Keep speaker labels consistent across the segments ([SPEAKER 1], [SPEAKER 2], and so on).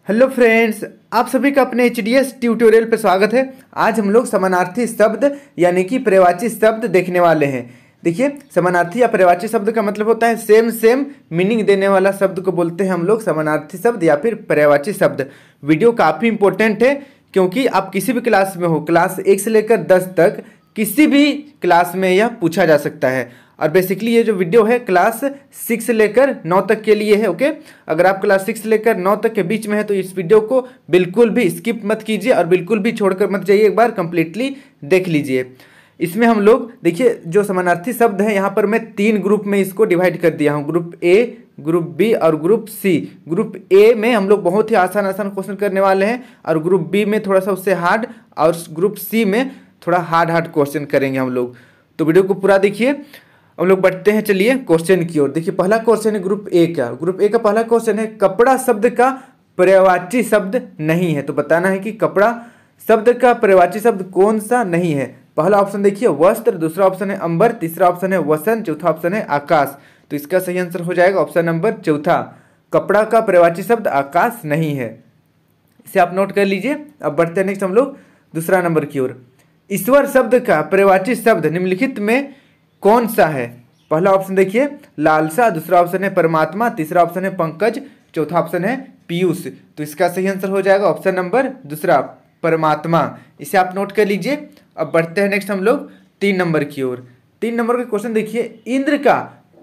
[SPEAKER 1] Hello friends, आप सभी का अपने एचडीएस ट्यूटोरियल पर स्वागत है। आज हम लोग समानार्थी शब्द यानी कि पर्यायवाची शब्द देखने वाले हैं। देखिए, समानार्थी या पर्यायवाची शब्द का मतलब होता है सेम मीनिंग देने वाला शब्द को बोलते हैं हम लोग समानार्थी शब्द या फिर पर्यायवाची शब्द। वीडियो काफ़ी इंपॉर्टेंट है क्योंकि आप किसी भी क्लास में हो, क्लास 1 से लेकर 10 तक किसी भी क्लास में यह पूछा जा सकता है। और बेसिकली ये जो वीडियो है क्लास 6 से लेकर 9 तक के लिए है। ओके, अगर आप क्लास 6 से लेकर 9 तक के बीच में है तो इस वीडियो को बिल्कुल भी स्किप मत कीजिए और बिल्कुल भी छोड़कर मत जाइए, एक बार कंप्लीटली देख लीजिए। इसमें हम लोग देखिए जो समानार्थी शब्द है यहाँ पर मैं 3 ग्रुप में इसको डिवाइड कर दिया हूँ, ग्रुप ए, ग्रुप बी और ग्रुप सी। ग्रुप ए में हम लोग बहुत ही आसान क्वेश्चन करने वाले हैं और ग्रुप बी में थोड़ा सा उससे हार्ड और ग्रुप सी में थोड़ा हार्ड क्वेश्चन करेंगे हम लोग। तो वीडियो को पूरा देखिए। हम लोग बढ़ते हैं, चलिए क्वेश्चन की ओर। देखिए पहला क्वेश्चन है ग्रुप ए का। ग्रुप ए का पहला क्वेश्चन है कपड़ा शब्द का पर्यायवाची शब्द नहीं है। तो बताना है कि कपड़ा शब्द का पर्यायवाची शब्द कौन सा नहीं है। पहला ऑप्शन देखिए वस्त्र, दूसरा ऑप्शन है अंबर, तीसरा ऑप्शन है वसन, चौथा ऑप्शन है आकाश। तो इसका सही आंसर हो जाएगा ऑप्शन नंबर चौथा। कपड़ा का पर्यायवाची शब्द आकाश नहीं है, इसे आप नोट कर लीजिए। अब बढ़ते हैं नेक्स्ट हम लोग दूसरा नंबर की ओर। ईश्वर शब्द का पर्यायवाची शब्द निम्नलिखित में कौन सा है। पहला ऑप्शन देखिए लालसा, दूसरा ऑप्शन है परमात्मा, तीसरा ऑप्शन है पंकज, चौथा ऑप्शन है पीयूष। तो इसका सही आंसर हो जाएगा ऑप्शन नंबर दूसरा परमात्मा, इसे आप नोट कर लीजिए। अब बढ़ते हैं नेक्स्ट हम लोग 3 नंबर की ओर। 3 नंबर का क्वेश्चन देखिए इंद्र का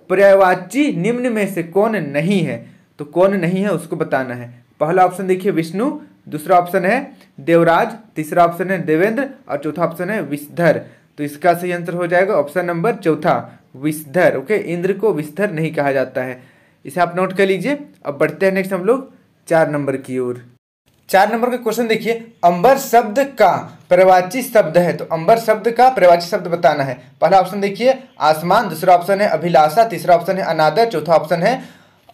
[SPEAKER 1] पर्यायवाची निम्न में से कौन नहीं है। तो कौन नहीं है उसको बताना है। पहला ऑप्शन देखिए विष्णु, दूसरा ऑप्शन है देवराज, तीसरा ऑप्शन है देवेंद्र और चौथा ऑप्शन है विषधर। तो इसका सही आंसर हो जाएगा ऑप्शन नंबर चौथा विषधर। ओके, इंद्र को विषधर नहीं कहा जाता है, इसे आप नोट कर लीजिए। अब बढ़ते हैं नेक्स्ट हम लोग 4 नंबर की ओर। 4 नंबर का क्वेश्चन देखिए अंबर शब्द का पर्यायवाची शब्द है। तो अंबर शब्द का पर्यायवाची शब्द बताना है। पहला ऑप्शन देखिए आसमान, दूसरा ऑप्शन है अभिलाषा, तीसरा ऑप्शन है अनादर, चौथा ऑप्शन है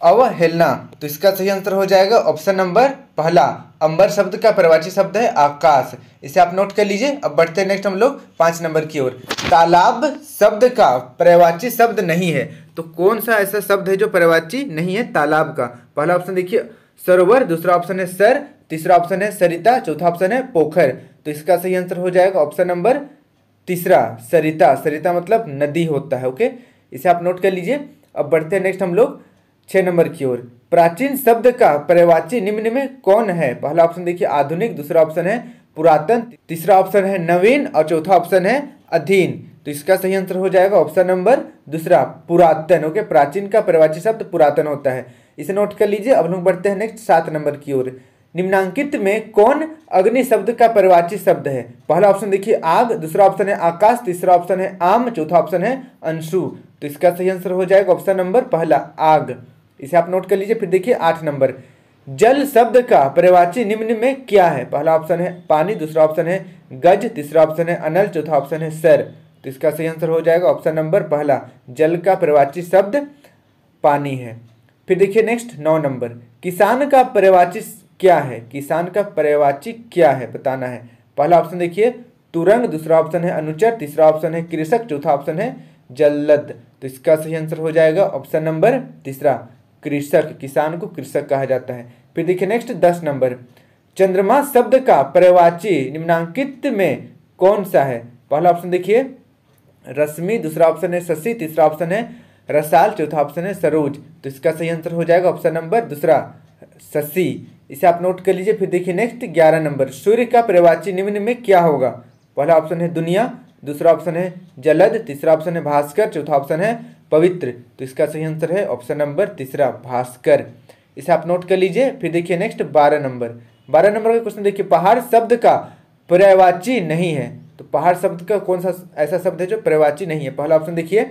[SPEAKER 1] अवहेलना। तो इसका सही आंसर हो जाएगा ऑप्शन नंबर पहला। अंबर शब्द का पर्यायवाची शब्द है आकाश, इसे आप नोट कर लीजिए। अब बढ़ते हैं नेक्स्ट हम लोग 5 नंबर की ओर। तालाब शब्द का पर्यायवाची शब्द नहीं है। तो कौन सा ऐसा शब्द है जो पर्यायवाची नहीं है तालाब का। पहला ऑप्शन देखिए सरोवर, दूसरा ऑप्शन है सर, तीसरा ऑप्शन है सरिता, चौथा ऑप्शन है पोखर। तो इसका सही आंसर हो जाएगा ऑप्शन नंबर तीसरा सरिता। सरिता मतलब नदी होता है। ओके, इसे आप नोट कर लीजिए। अब बढ़ते हैं नेक्स्ट हम लोग 6 नंबर की ओर। प्राचीन शब्द का पर्यायवाची निम्न में कौन है। पहला ऑप्शन देखिए आधुनिक, दूसरा ऑप्शन है पुरातन, तीसरा ऑप्शन है नवीन और चौथा ऑप्शन है अधीन। तो इसका सही आंसर हो जाएगा ऑप्शन नंबर दूसरा पुरातन। ओके, प्राचीन का पर्यायवाची शब्द पुरातन होता है, इसे नोट कर लीजिए। अब लोग बढ़ते हैं नेक्स्ट 7 नंबर की ओर। निम्नांकित में कौन अग्नि शब्द का पर्यायवाची शब्द है। पहला ऑप्शन देखिए आग, दूसरा ऑप्शन है आकाश, तीसरा ऑप्शन है आम, चौथा ऑप्शन है अंशु। तो इसका सही आंसर हो जाएगा ऑप्शन नंबर पहला आग, इसे आप नोट कर लीजिए। फिर देखिए 8 नंबर जल शब्द का पर्यायवाची निम्न में क्या है। पहला ऑप्शन है पानी, दूसरा ऑप्शन है गज, तीसरा ऑप्शन है अनल, चौथा ऑप्शन है सर। तो इसका सही आंसर हो जाएगा ऑप्शन नंबर पहला, जल का पर्यायवाची शब्द पानी है। फिर देखिए नेक्स्ट 9 नंबर किसान का पर्यायवाची क्या है। किसान का पर्यायवाची क्या है बताना है। पहला ऑप्शन देखिए तुरंग, दूसरा ऑप्शन है अनुचर, तीसरा ऑप्शन है कृषक, चौथा ऑप्शन है जल्लद। तो इसका सही आंसर हो जाएगा ऑप्शन नंबर तीसरा कृषक। किसान को कृषक कहा जाता है। फिर देखिए नेक्स्ट 10 नंबर चंद्रमा शब्द का पर्यायवाची निम्नांकित में कौन सा है। पहला ऑप्शन देखिए रश्मि, दूसरा ऑप्शन है शशि, तीसरा ऑप्शन है रसाल, चौथा ऑप्शन है सरोज। तो इसका सही आंसर हो जाएगा ऑप्शन नंबर दूसरा शशि, इसे आप नोट कर लीजिए। फिर देखिए नेक्स्ट 11 नंबर सूर्य का पर्यायवाची निम्न में क्या होगा। पहला ऑप्शन है दुनिया, दूसरा ऑप्शन है जलद, तीसरा ऑप्शन है भास्कर, चौथा ऑप्शन है पवित्र। तो इसका सही आंसर है ऑप्शन नंबर तीसरा भास्कर, इसे आप नोट कर लीजिए। फिर देखिए नेक्स्ट 12 नंबर। 12 नंबर का क्वेश्चन देखिए पहाड़ शब्द का पर्यायवाची नहीं है। तो पहाड़ शब्द का कौन सा ऐसा शब्द है जो पर्यायवाची नहीं है। पहला ऑप्शन देखिए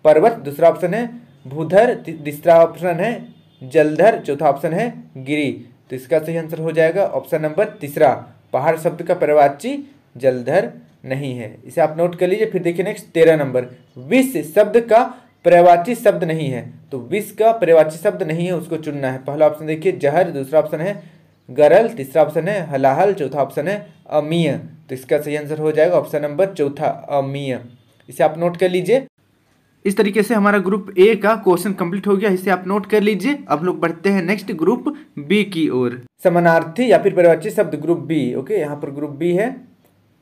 [SPEAKER 1] पर्वत, दूसरा ऑप्शन है भूधर, तीसरा ऑप्शन है जलधर, चौथा ऑप्शन है गिरी। तो इसका सही आंसर हो जाएगा ऑप्शन नंबर तीसरा, पहाड़ शब्द का पर्यायवाची जलधर नहीं है, इसे आप नोट कर लीजिए। फिर देखिए नेक्स्ट 13 नंबर विष शब्द का पर्यायवाची शब्द नहीं है। तो विष का पर्यायवाची शब्द नहीं है, उसको चुनना है। पहला ऑप्शन देखिए जहर, दूसरा ऑप्शन है गरल, तीसरा ऑप्शन है हलाहल, चौथा ऑप्शन है अमीय। तो इसका सही आंसर हो जाएगा ऑप्शन नंबर चौथा अमीय, इसे आप नोट कर लीजिए। इस तरीके से हमारा ग्रुप ए का क्वेश्चन कंप्लीट हो गया, इसे आप नोट कर लीजिए। अब लोग बढ़ते हैं नेक्स्ट ग्रुप बी की ओर। समानार्थी या फिर पर्यायवाची शब्द ग्रुप बी। ओके, यहाँ पर ग्रुप बी है।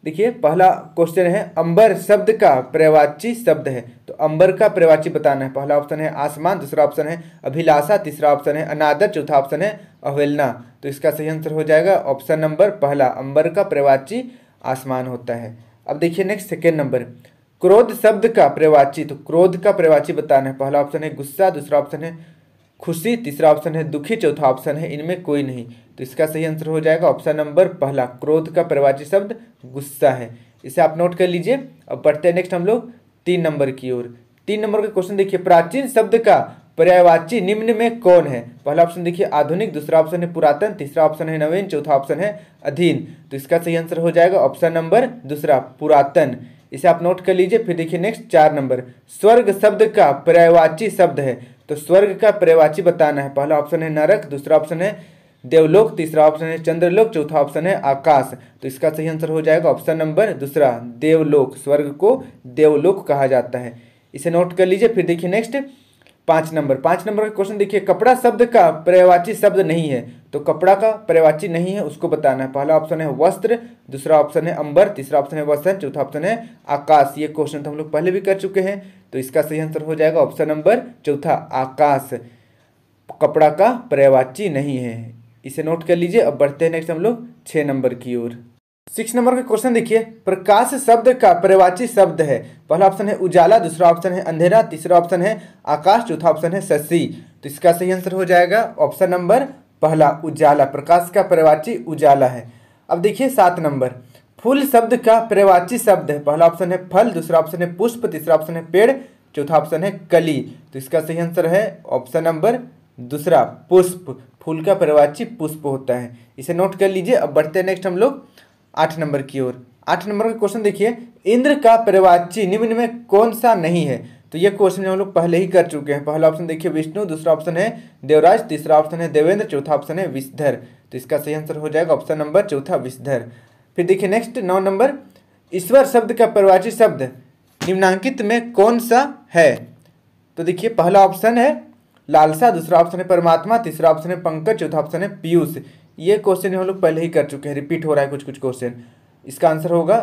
[SPEAKER 1] देखिए पहला क्वेश्चन है अंबर शब्द का पर्यायवाची शब्द है, तो अंबर का पर्यायवाची बताना है। पहला ऑप्शन है आसमान, दूसरा ऑप्शन है अभिलाषा, तीसरा ऑप्शन है अनादर, चौथा ऑप्शन है अवहेलना। तो इसका सही आंसर हो जाएगा ऑप्शन नंबर पहला, अंबर का पर्यायवाची आसमान होता है। अब देखिए नेक्स्ट सेकेंड नंबर, क्रोध शब्द का पर्यायवाची, तो क्रोध का पर्यायवाची बताना है। पहला ऑप्शन है गुस्सा, दूसरा ऑप्शन है खुशी, तीसरा ऑप्शन है दुखी, चौथा ऑप्शन है इनमें कोई नहीं। तो इसका सही आंसर हो जाएगा ऑप्शन नंबर पहला, क्रोध का पर्यायवाची शब्द गुस्सा है। इसे आप नोट कर लीजिए। अब बढ़ते हैं नेक्स्ट हम लोग 3 नंबर की ओर। 3 नंबर का क्वेश्चन देखिए, प्राचीन शब्द का पर्यायवाची निम्न में कौन है। पहला ऑप्शन देखिए आधुनिक, दूसरा ऑप्शन है पुरातन, तीसरा ऑप्शन है नवीन, चौथा ऑप्शन है अधीन। तो इसका सही आंसर हो जाएगा ऑप्शन नंबर दूसरा, पुरातन। इसे आप नोट कर लीजिए। फिर देखिए नेक्स्ट 4 नंबर, स्वर्ग शब्द का पर्यायवाची शब्द है, तो स्वर्ग का पर्यायवाची बताना है। पहला ऑप्शन है नरक, दूसरा ऑप्शन है देवलोक, तीसरा ऑप्शन है चंद्रलोक, चौथा ऑप्शन है आकाश। तो इसका सही आंसर हो जाएगा ऑप्शन नंबर दूसरा, देवलोक। स्वर्ग को देवलोक कहा जाता है, इसे नोट कर लीजिए। फिर देखिए नेक्स्ट 5 नंबर का क्वेश्चन देखिए, कपड़ा शब्द का पर्यायवाची शब्द नहीं है, तो कपड़ा का पर्यायवाची नहीं है उसको बताना है। पहला ऑप्शन है वस्त्र, दूसरा ऑप्शन है अंबर, तीसरा ऑप्शन है वसंत, चौथा ऑप्शन है आकाश। ये क्वेश्चन तो हम लोग पहले भी कर चुके हैं, तो इसका सही आंसर हो जाएगा ऑप्शन नंबर चौथा, आकाश कपड़ा का पर्यायवाची नहीं है, इसे नोट कर लीजिए। अब बढ़ते हैं नेक्स्ट हम लोग 6 नंबर की ओर। 6 नंबर का क्वेश्चन देखिए, प्रकाश शब्द का पर्यायवाची शब्द है। पहला ऑप्शन है उजाला, दूसरा ऑप्शन है अंधेरा, तीसरा ऑप्शन है आकाश, चौथा ऑप्शन है शशि। तो इसका सही आंसर हो जाएगा ऑप्शन नंबर पहला, उजाला। प्रकाश का पर्यायवाची उजाला है। अब देखिए 7 नंबर, फूल शब्द का पर्यायवाची शब्द है। पहला ऑप्शन है फल, दूसरा ऑप्शन है पुष्प, तीसरा ऑप्शन है पेड़, चौथा ऑप्शन है कली। तो इसका सही आंसर है ऑप्शन नंबर दूसरा, पुष्प। फूल का पर्यायवाची पुष्प होता है, इसे नोट कर लीजिए। अब बढ़ते हैं नेक्स्ट हम लोग 8 नंबर की ओर। 8 नंबर का क्वेश्चन देखिए, इंद्र का पर्यायवाची निम्न में कौन सा नहीं है। तो ये क्वेश्चन हम लोग पहले ही कर चुके हैं। पहला ऑप्शन देखिए विष्णु, दूसरा ऑप्शन है देवराज, तीसरा ऑप्शन है देवेंद्र, चौथा ऑप्शन है विषधर। तो इसका सही आंसर हो जाएगा ऑप्शन नंबर चौथा, विषधर। फिर देखिए नेक्स्ट 9 नंबर, ईश्वर शब्द का पर्यायवाची शब्द निम्नांकित में कौन सा है। तो देखिए पहला ऑप्शन है लालसा, दूसरा ऑप्शन है परमात्मा, तीसरा ऑप्शन है पंकज, चौथा ऑप्शन है पीयूष। ये क्वेश्चन हम लोग पहले ही कर चुके हैं, रिपीट हो रहा है कुछ क्वेश्चन। इसका आंसर होगा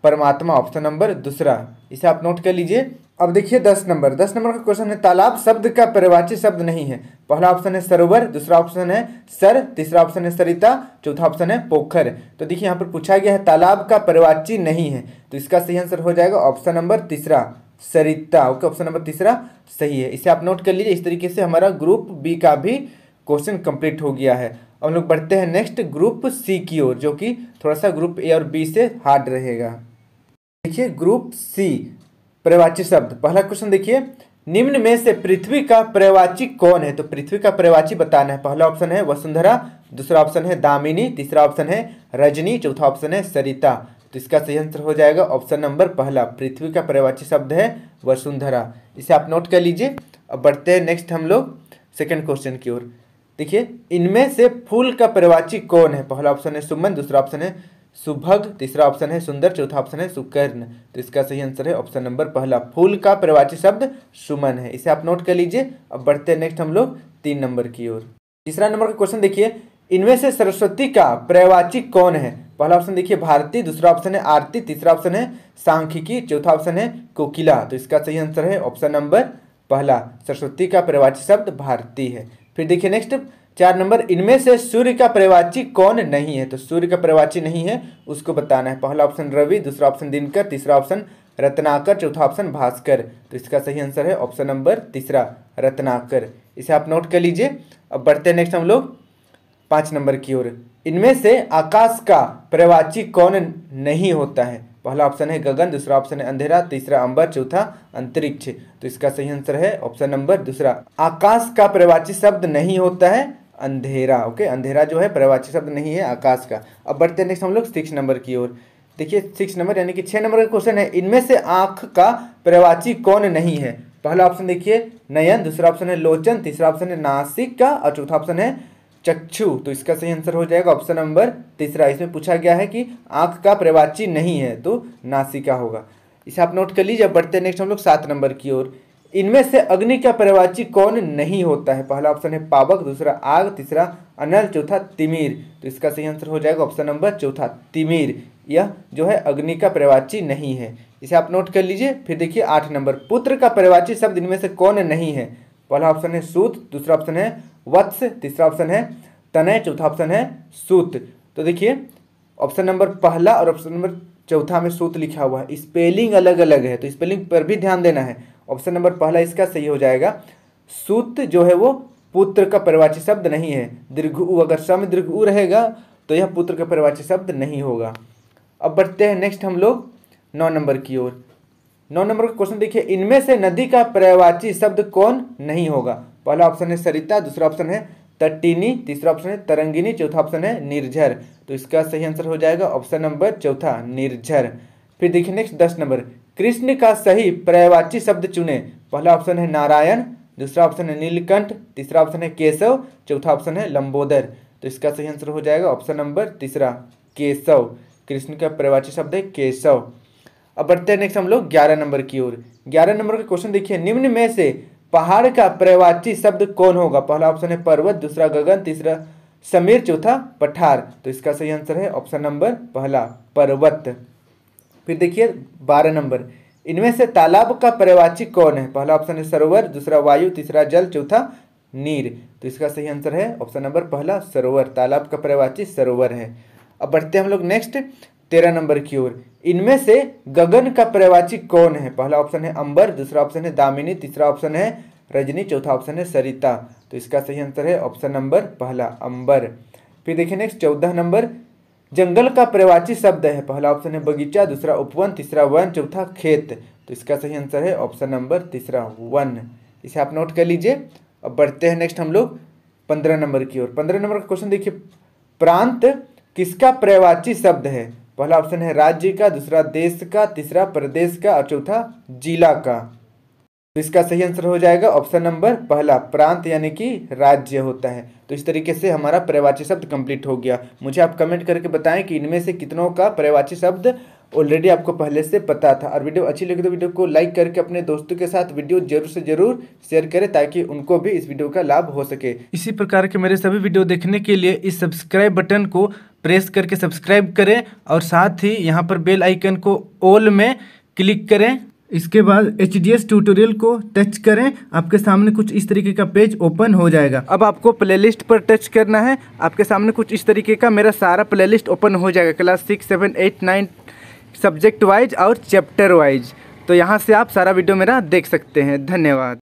[SPEAKER 1] परमात्मा, ऑप्शन नंबर दूसरा, इसे आप नोट कर लीजिए। अब देखिए 10 नंबर का क्वेश्चन है, तालाब शब्द का पर्यायवाची शब्द नहीं है। पहला ऑप्शन है सरोवर, दूसरा ऑप्शन है सर, तीसरा ऑप्शन है सरिता, चौथा ऑप्शन है पोखर। तो देखिए यहाँ पर पूछा गया है तालाब का पर्यायवाची नहीं है, तो इसका सही आंसर हो जाएगा ऑप्शन नंबर तीसरा, सरिता। ओके, ऑप्शन नंबर तीसरा सही है, इसे आप नोट कर लीजिए। इस तरीके से हमारा ग्रुप बी का भी क्वेश्चन कंप्लीट हो गया है। अब हम लोग बढ़ते हैं नेक्स्ट ग्रुप सी की ओर, जो कि थोड़ा सा ग्रुप ए और बी से हार्ड रहेगा। देखिए ग्रुप सी, पर्यायवाची शब्द। पहला क्वेश्चन देखिए, निम्न में से पृथ्वी का पर्यायवाची कौन है। तो पृथ्वी का पर्यायवाची बताना है। पहला ऑप्शन है वसुंधरा, दूसरा ऑप्शन है दामिनी, तीसरा ऑप्शन है रजनी, चौथा ऑप्शन है सरिता। तो इसका सही आंसर हो जाएगा ऑप्शन नंबर पहला, पृथ्वी का पर्यायवाची शब्द है वसुंधरा, इसे आप नोट कर लीजिए। अब बढ़ते हैं नेक्स्ट हम लोग सेकंड क्वेश्चन की ओर। देखिए इनमें से फूल का पर्यायवाची कौन है। पहला ऑप्शन है सुमन, दूसरा ऑप्शन है सुभग, तीसरा ऑप्शन है सुंदर, चौथा ऑप्शन है सुकर्ण। तो इसका सही आंसर है ऑप्शन नंबर पहला, फूल का पर्यायवाची शब्द सुमन है, इसे आप नोट कर लीजिए। अब बढ़ते हैं नेक्स्ट हम लोग 3 नंबर की ओर। तीसरा नंबर का क्वेश्चन देखिए, इनमें से सरस्वती का पर्यायवाची कौन है। पहला ऑप्शन देखिए भारती, दूसरा ऑप्शन है आरती, तीसरा ऑप्शन है सांख्यिकी, चौथा ऑप्शन है कोकिला। तो इसका सही आंसर है ऑप्शन नंबर पहला, सरस्वती का पर्यायवाची शब्द भारती है। फिर देखिए नेक्स्ट 4 नंबर, इनमें से सूर्य का पर्यायवाची कौन नहीं है। तो सूर्य का पर्यायवाची नहीं है उसको बताना है। पहला ऑप्शन रवि, दूसरा ऑप्शन दिनकर, तीसरा ऑप्शन रत्नाकर, चौथा ऑप्शन भास्कर। तो इसका सही आंसर है ऑप्शन नंबर तीसरा, रत्नाकर, इसे आप नोट कर लीजिए। अब बढ़ते हैं नेक्स्ट हम लोग 5 नंबर की ओर। इनमें से आकाश का पर्यायवाची कौन नहीं होता है। पहला ऑप्शन है गगन, दूसरा ऑप्शन है अंधेरा, तीसरा अंबर, चौथा अंतरिक्ष। तो इसका सही आंसर है ऑप्शन नंबर दूसरा, आकाश का पर्यायवाची शब्द नहीं होता है अंधेरा। ओके, अंधेरा जो है पर्यायवाची शब्द नहीं है आकाश का। अब बढ़ते हैं नेक्स्ट हम लोग 6 नंबर की ओर। देखिए 6 नंबर यानी कि 6 नंबर का क्वेश्चन है, इनमें से आंख का पर्यायवाची कौन नहीं है। पहला ऑप्शन देखिए नयन, दूसरा ऑप्शन है लोचन, तीसरा ऑप्शन है नासिका और चौथा ऑप्शन है चक्षु। तो इसका सही आंसर हो जाएगा ऑप्शन नंबर तीसरा। इसमें पूछा गया है कि आंख का पर्यायवाची नहीं है तो नासिका होगा, इसे आप नोट कर लीजिए। बढ़ते हैं नेक्स्ट हम लोग 7 नंबर की ओर। इनमें से अग्नि का पर्यायवाची कौन नहीं होता है? पहला ऑप्शन है पावक, दूसरा आग, तीसरा अनल, चौथा तिमिर। तो इसका सही आंसर हो जाएगा ऑप्शन नंबर चौथा तिमिर। यह जो है अग्नि का पर्यायवाची नहीं है, इसे आप नोट कर लीजिए। फिर देखिए 8 नंबर, पुत्र का पर्यायवाची शब्द इनमें से कौन नहीं है? पहला ऑप्शन है सूत, दूसरा ऑप्शन है वत्स, तीसरा ऑप्शन है तनय, चौथा ऑप्शन है सूत। तो देखिए ऑप्शन नंबर पहला और ऑप्शन नंबर चौथा में सूत लिखा हुआ है, स्पेलिंग अलग अलग है, तो स्पेलिंग पर भी ध्यान देना है। ऑप्शन नंबर पहला इसका सही हो जाएगा। सूत जो है वो पुत्र का पर्यायवाची शब्द नहीं है। दीर्घ उ, अगर सम दीर्घ उ रहेगा तो यह पुत्र का पर्यायवाची शब्द नहीं होगा। अब बढ़ते हैं नेक्स्ट हम लोग 9 नंबर की ओर। 9 नंबर का क्वेश्चन देखिए, इनमें से नदी का पर्यायवाची शब्द कौन नहीं होगा? पहला ऑप्शन है सरिता, दूसरा ऑप्शन है तटिनी, तीसरा ऑप्शन है तरंगिनी, चौथा ऑप्शन है निर्झर। तो इसका सही आंसर हो जाएगा ऑप्शन नंबर चौथा निर्झर। फिर देखिए नेक्स्ट 10 नंबर, कृष्ण का सही पर्यायवाची शब्द चुने। पहला ऑप्शन है नारायण, दूसरा ऑप्शन है नीलकंठ, तीसरा ऑप्शन है केशव, चौथा ऑप्शन है लंबोदर। तो इसका सही आंसर हो जाएगा ऑप्शन नंबर तीसरा केशव। कृष्ण का पर्यायवाची शब्द है केशव। अब बढ़ते हैं नेक्स्ट हम लोग 11 नंबर की ओर। 11 नंबर का क्वेश्चन देखिए, निम्न में से पहाड़ का पर्यायवाची शब्द कौन होगा? पहला ऑप्शन है पर्वत, दूसरा गगन, तीसरा समीर, चौथा पठार। तो इसका सही आंसर है ऑप्शन नंबर पहला पर्वत। फिर देखिए 12 नंबर, इनमें से तालाब का पर्यायवाची कौन है? पहला ऑप्शन है सरोवर, दूसरा वायु, तीसरा जल, चौथा नीर। तो इसका सही आंसर है ऑप्शन नंबर पहला सरोवर। तालाब का पर्यायवाची सरोवर है। अब बढ़ते हैं हम लोग नेक्स्ट 13 नंबर की ओर। इनमें से गगन का पर्यायवाची कौन है? पहला ऑप्शन है अंबर, दूसरा ऑप्शन है दामिनी, तीसरा ऑप्शन है रजनी, चौथा ऑप्शन है सरिता। तो इसका सही आंसर है ऑप्शन नंबर पहला अंबर। फिर देखिए नेक्स्ट 14 नंबर, जंगल का पर्यायवाची शब्द है। पहला ऑप्शन है बगीचा, दूसरा उपवन, तीसरा वन, चौथा खेत। तो इसका सही आंसर है ऑप्शन नंबर तीसरा वन। इसे आप नोट कर लीजिए। अब बढ़ते हैं नेक्स्ट हम लोग 15 नंबर की ओर। 15 नंबर का क्वेश्चन देखिए, प्रांत किसका पर्यायवाची शब्द है? पहला ऑप्शन है राज्य का, दूसरा देश का, तीसरा प्रदेश का और चौथा जिला का। तो इसका सही आंसर हो जाएगा ऑप्शन नंबर पहला प्रांत, यानी कि राज्य होता है। तो इस तरीके से हमारा पर्यायवाची शब्द कंप्लीट हो गया। मुझे आप कमेंट करके बताएं कि इनमें से कितनों का पर्यायवाची शब्द ऑलरेडी आपको पहले से पता था। और वीडियो अच्छी लगी तो वीडियो को लाइक करके अपने दोस्तों के साथ वीडियो जरूर से जरूर शेयर करें, ताकि उनको भी इस वीडियो का लाभ हो सके। इसी प्रकार के मेरे सभी वीडियो देखने के लिए इस सब्सक्राइब बटन को प्रेस करके सब्सक्राइब करें और साथ ही यहाँ पर बेल आइकन को ऑल में क्लिक करें। इसके बाद HDS ट्यूटोरियल को टच करें, आपके सामने कुछ इस तरीके का पेज ओपन हो जाएगा। अब आपको प्लेलिस्ट पर टच करना है, आपके सामने कुछ इस तरीके का मेरा सारा प्लेलिस्ट ओपन हो जाएगा, क्लास 6, 7, 8, 9 सब्जेक्ट वाइज और चैप्टर वाइज। तो यहाँ से आप सारा वीडियो मेरा देख सकते हैं। धन्यवाद।